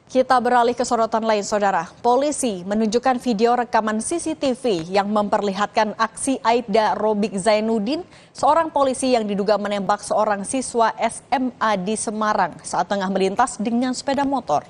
Kita beralih ke sorotan lain, Saudara. Polisi menunjukkan video rekaman CCTV yang memperlihatkan aksi Aibda Robik Zainuddin, seorang polisi yang diduga menembak seorang siswa SMA di Semarang saat tengah melintas dengan sepeda motor.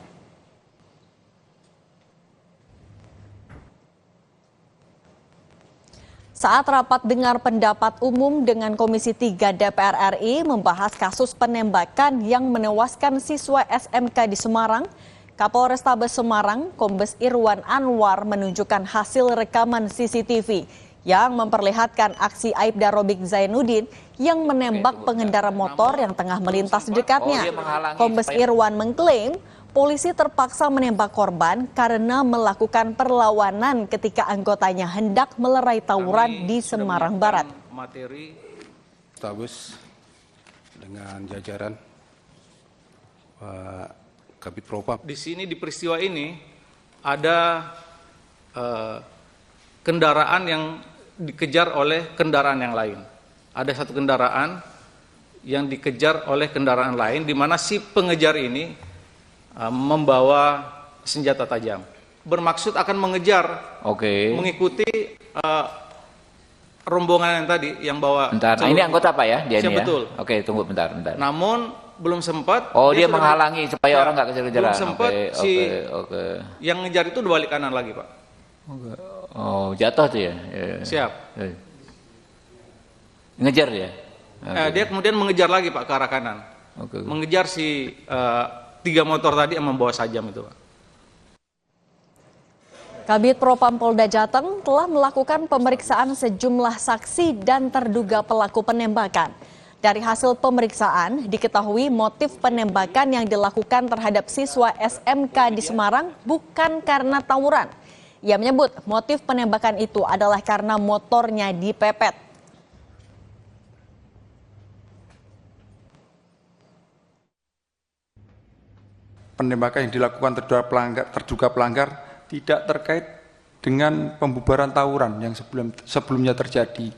Saat rapat dengar pendapat umum dengan Komisi 3 DPR RI membahas kasus penembakan yang menewaskan siswa SMK di Semarang, Kapolrestabes Semarang, Kombes Irwan Anwar menunjukkan hasil rekaman CCTV yang memperlihatkan aksi Aibda Robik Zainuddin yang menembak pengendara motor yang tengah melintas di dekatnya. Kombes Irwan mengklaim polisi terpaksa menembak korban karena melakukan perlawanan ketika anggotanya hendak melerai tawuran di Semarang Barat. Materi Tabes dengan jajaran Pak Kabid Propam. Di sini di peristiwa ini ada kendaraan yang dikejar oleh kendaraan yang lain. Ada satu kendaraan yang dikejar oleh kendaraan lain, di mana si pengejar ini membawa senjata tajam, bermaksud akan mengejar, mengikuti rombongan yang tadi yang bawa. Bentar, nah, ini anggota Pak ya? Dia ini betul. Ya? Oke, tunggu bentar. Namun belum sempat. Oh, dia menghalangi supaya orang nggak kejar-kejaran. Belum sempat yang ngejar itu berbalik kanan lagi, Pak. Oh, jatuh tuh ya? Siap. Ngejar ya? Dia kemudian mengejar lagi, Pak, ke arah kanan. Mengejar si 3 motor tadi yang membawa sajam itu, Pak. Kabid Propam Polda Jateng telah melakukan pemeriksaan sejumlah saksi dan terduga pelaku penembakan. Dari hasil pemeriksaan, diketahui motif penembakan yang dilakukan terhadap siswa SMK di Semarang bukan karena tawuran. Ia menyebut motif penembakan itu adalah karena motornya dipepet. Penembakan yang dilakukan terduga pelanggar tidak terkait dengan pembubaran tawuran yang sebelumnya terjadi,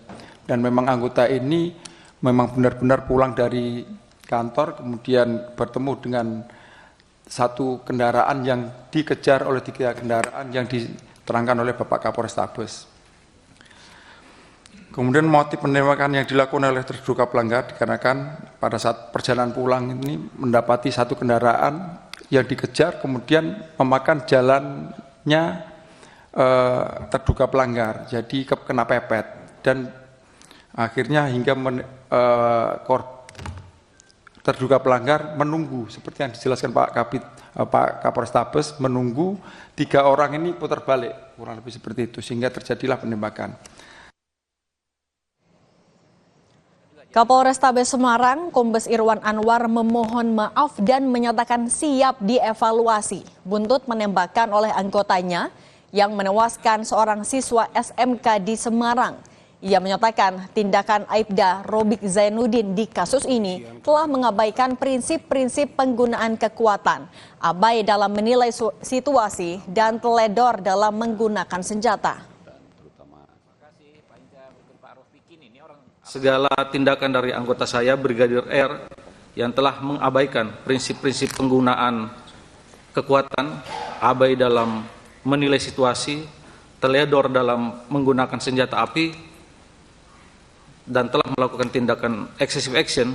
dan memang anggota ini memang benar-benar pulang dari kantor kemudian bertemu dengan satu kendaraan yang dikejar oleh 3 kendaraan yang diterangkan oleh Bapak Kapolrestabes. Kemudian motif penembakan yang dilakukan oleh terduga pelanggar dikarenakan pada saat perjalanan pulang ini mendapati satu kendaraan yang dikejar kemudian memakan jalannya terduga pelanggar, jadi kena pepet, dan akhirnya hingga terduga pelanggar menunggu seperti yang dijelaskan Pak Kapolrestabes, menunggu 3 orang ini putar balik, kurang lebih seperti itu, sehingga terjadilah penembakan. Kapolrestabes Semarang, Kombes Irwan Anwar memohon maaf dan menyatakan siap dievaluasi buntut penembakan oleh anggotanya yang menewaskan seorang siswa SMK di Semarang. Ia menyatakan tindakan Aibda Robik Zainuddin di kasus ini telah mengabaikan prinsip-prinsip penggunaan kekuatan, abai dalam menilai situasi, dan teledor dalam menggunakan senjata. Segala tindakan dari anggota saya, Brigadir R, yang telah mengabaikan prinsip-prinsip penggunaan kekuatan, abai dalam menilai situasi, teledor dalam menggunakan senjata api, dan telah melakukan tindakan excessive action,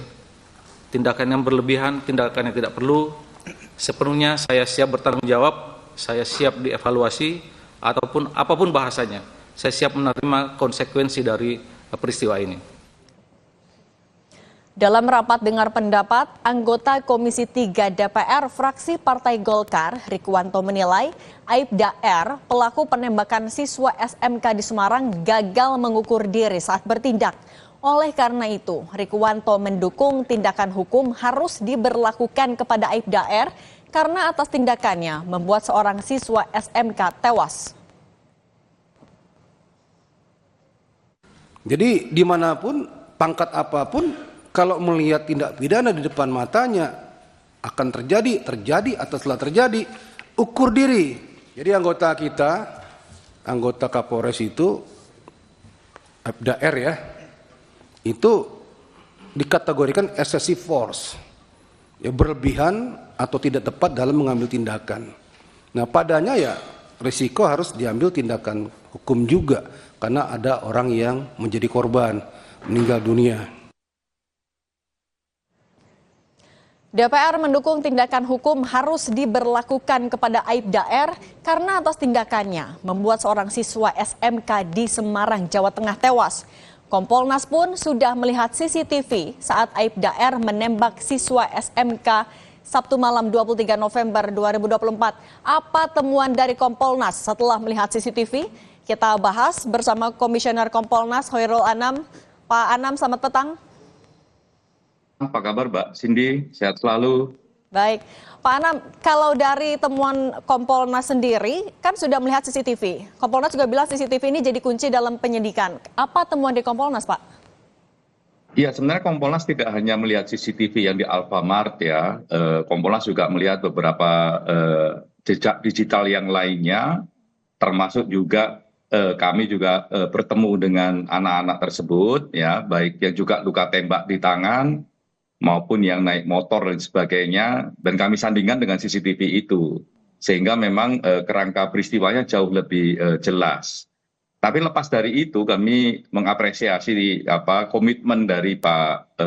tindakan yang berlebihan, tindakan yang tidak perlu, sepenuhnya saya siap bertanggung jawab, saya siap dievaluasi, ataupun apapun bahasanya, saya siap menerima konsekuensi dari peristiwa ini. Dalam rapat dengar pendapat, anggota Komisi 3 DPR fraksi Partai Golkar, Rikwanto menilai Aibda R, pelaku penembakan siswa SMK di Semarang, gagal mengukur diri saat bertindak. Oleh karena itu, Rikwanto mendukung tindakan hukum harus diberlakukan kepada Aibda R karena atas tindakannya membuat seorang siswa SMK tewas. Jadi dimanapun, pangkat apapun, kalau melihat tindak pidana di depan matanya akan terjadi atau telah terjadi, ukur diri. Jadi anggota kita, anggota Kapolres itu, Aibda R ya, itu dikategorikan excessive force, ya berlebihan atau tidak tepat dalam mengambil tindakan. Nah, padanya ya risiko harus diambil tindakan hukum juga karena ada orang yang menjadi korban, meninggal dunia. DPR mendukung tindakan hukum harus diberlakukan kepada Aibda R karena atas tindakannya membuat seorang siswa SMK di Semarang, Jawa Tengah tewas. Kompolnas pun sudah melihat CCTV saat Aibda R menembak siswa SMK Sabtu malam 23 November 2024. Apa temuan dari Kompolnas setelah melihat CCTV? Kita bahas bersama Komisioner Kompolnas Hoirul Anam. Pak Anam, selamat petang. Apa kabar Mbak Cindy? Sehat selalu. Baik, Pak Anam, kalau dari temuan Kompolnas sendiri kan sudah melihat CCTV. Kompolnas juga bilang CCTV ini jadi kunci dalam penyidikan. Apa temuan di Kompolnas, Pak? Ya, sebenarnya Kompolnas tidak hanya melihat CCTV yang di Alfamart ya. Kompolnas juga melihat beberapa jejak digital yang lainnya, termasuk juga kami juga bertemu dengan anak-anak tersebut, ya, baik yang juga luka tembak di tangan maupun yang naik motor dan sebagainya, dan kami sandingkan dengan CCTV itu, sehingga memang kerangka peristiwanya jauh lebih jelas. Tapi lepas dari itu kami mengapresiasi komitmen dari Pak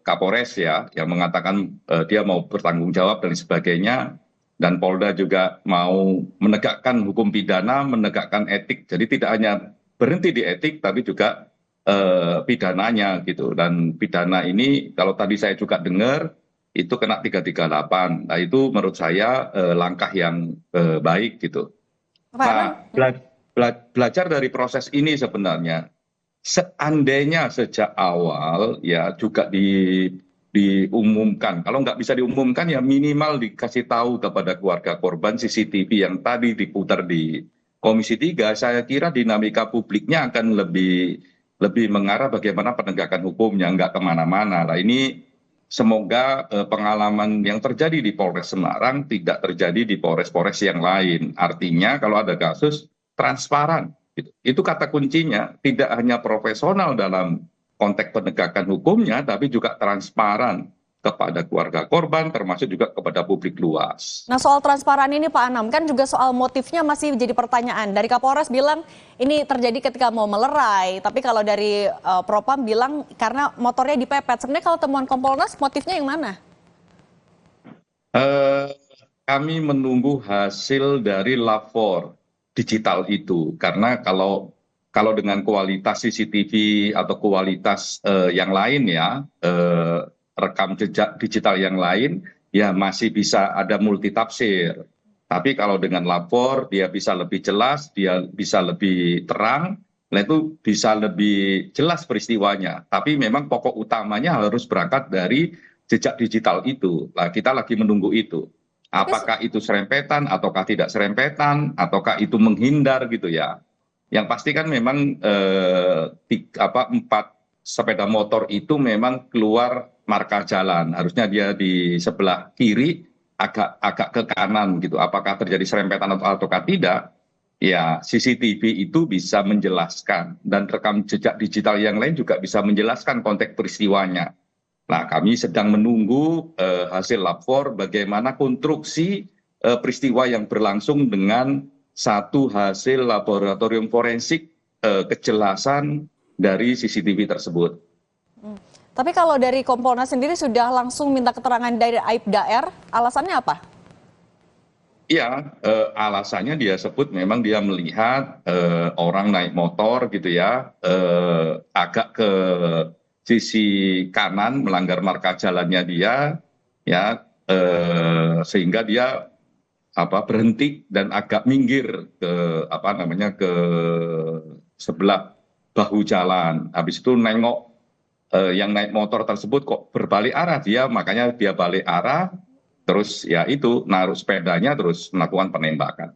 Kapolres ya, yang mengatakan dia mau bertanggung jawab dan sebagainya, dan Polda juga mau menegakkan hukum pidana, menegakkan etik, jadi tidak hanya berhenti di etik tapi juga pidananya gitu. Dan pidana ini kalau tadi saya juga dengar itu kena 338. Nah, itu menurut saya langkah yang baik gitu. Nah, belajar dari proses ini sebenarnya, seandainya sejak awal ya juga diumumkan, kalau nggak bisa diumumkan ya minimal dikasih tahu kepada keluarga korban CCTV yang tadi diputar di Komisi 3, saya kira dinamika publiknya akan lebih mengarah bagaimana penegakan hukumnya, nggak kemana-mana. Nah, ini semoga pengalaman yang terjadi di Polres Semarang tidak terjadi di Polres-Polres yang lain. Artinya kalau ada kasus, transparan. Itu kata kuncinya, tidak hanya profesional dalam konteks penegakan hukumnya, tapi juga transparan kepada keluarga korban, termasuk juga kepada publik luas. Nah, soal transparan ini Pak Anam, kan juga soal motifnya masih jadi pertanyaan. Dari Kapolres bilang ini terjadi ketika mau melerai, tapi kalau dari Propam bilang karena motornya dipepet. Sebenarnya kalau temuan Kompolnas motifnya yang mana? Kami menunggu hasil dari lapor digital itu, karena kalau dengan kualitas CCTV atau kualitas yang lain ya, rekam jejak digital yang lain ya masih bisa ada multitafsir. Tapi kalau dengan lapor dia bisa lebih jelas, dia bisa lebih terang, nah itu bisa lebih jelas peristiwanya. Tapi memang pokok utamanya harus berangkat dari jejak digital itu. Nah, kita lagi menunggu itu. Apakah itu serempetan ataukah tidak serempetan, ataukah itu menghindar gitu ya. Yang pasti kan memang 4 sepeda motor itu memang keluar marka jalan, harusnya dia di sebelah kiri agak ke kanan gitu. Apakah terjadi serempetan ataukah tidak? Ya, CCTV itu bisa menjelaskan, dan rekam jejak digital yang lain juga bisa menjelaskan konteks peristiwanya. Nah, kami sedang menunggu hasil lapor bagaimana konstruksi peristiwa yang berlangsung dengan satu hasil laboratorium forensik kejelasan dari CCTV tersebut. Tapi kalau dari Kompolnas sendiri sudah langsung minta keterangan dari Aibda R, alasannya apa? Iya, alasannya dia sebut memang dia melihat orang naik motor gitu ya, agak ke sisi kanan melanggar marka jalannya dia, ya, sehingga dia berhenti dan agak minggir ke ke sebelah bahu jalan. Habis itu nengok yang naik motor tersebut kok berbalik arah, makanya dia balik arah, terus ya itu naruh sepedanya terus melakukan penembakan.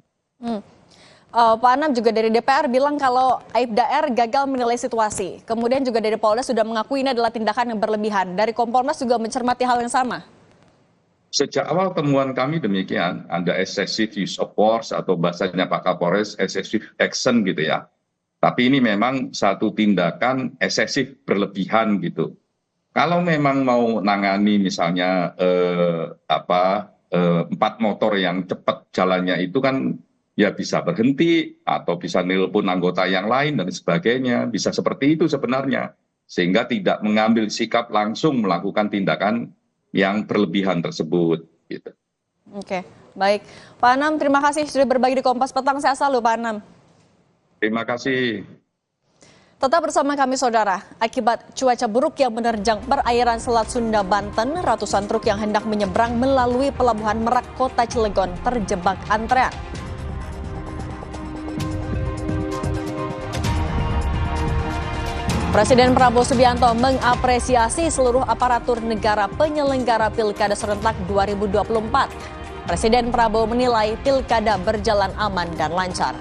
Pak Anam juga dari DPR bilang kalau Aibda R gagal menilai situasi. Kemudian juga dari Polda sudah mengakui ini adalah tindakan yang berlebihan. Dari Kompolnas juga mencermati hal yang sama. Sejak awal temuan kami demikian, ada excessive use of force atau bahasanya Pak Kapolres excessive action gitu ya. Tapi ini memang satu tindakan eksesif berlebihan gitu. Kalau memang mau nangani misalnya empat motor yang cepat jalannya itu kan ya bisa berhenti atau bisa nelpon anggota yang lain dan sebagainya, bisa seperti itu sebenarnya, sehingga tidak mengambil sikap langsung melakukan tindakan yang berlebihan tersebut. Gitu. Oke, baik. Pak Anam, terima kasih sudah berbagi di Kompas Petang. Sehat selalu, Pak Anam. Terima kasih. Tetap bersama kami, saudara. Akibat cuaca buruk yang menerjang perairan Selat Sunda, Banten, ratusan truk yang hendak menyeberang melalui Pelabuhan Merak, Kota Cilegon, terjebak antrean. Presiden Prabowo Subianto mengapresiasi seluruh aparatur negara penyelenggara Pilkada serentak 2024. Presiden Prabowo menilai pilkada berjalan aman dan lancar.